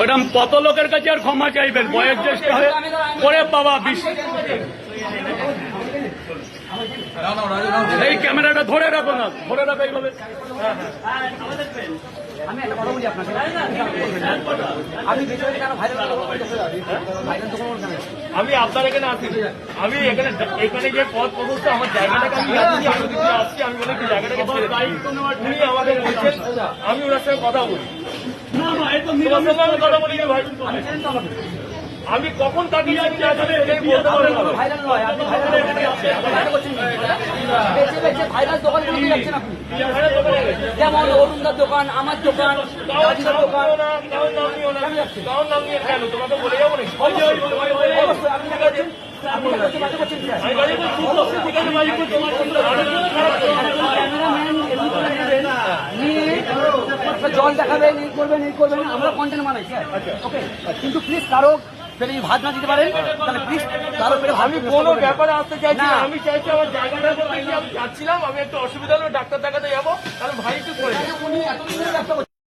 ওটা কত লোকের কাছে আর ক্ষমা চাইবেন বয়োজ্যেষ্ঠ হয়ে ওরে বাবা এই ক্যামেরাটা ধরে রাখো না, ধরে রাখো এইভাবে। আমি একটা কথা বলি আপনাকে, আমি বিষয়টা কেন ভাইরাল আমি আপনার এখানে আসি, আমি এখানে যে পথ প্রশস্ত আমার জায়গাটাকে আমি আসছি, আমি বলে কি জায়গাটাকে উনি আমাকে বলছেন, আমি ওনার সঙ্গে কথা বলি। কথা বলি ভাই, আমি কখন তাকে ভাইরাল নয়, আপনি ভাইরাল দোকান করতে যাচ্ছেন আপনি, যেমন অরুণদার দোকান, আমার দোকান, দাদিদার দোকান, কারণ নাম নিয়ে কেন তোমাকে বলে যাবো নাকি? জল দেখাবেন, এই করবেন, এই করবেন, আমরা কন্টেন্ট বানাই স্যার, ওকে। কিন্তু প্লিজ কারো পেলে যদি ভাত না দিতে পারেন তাহলে প্লিজ কারো পেলে আমি কোনো ব্যাপারে আসতে চাইছি না, আমি চাইছি আমার জায়গাটা বলতে কি আমি যাচ্ছিলাম, আমি একটু অসুবিধা হলো ডাক্তার দেখাতে যাবো, তাহলে ভাই একটু করে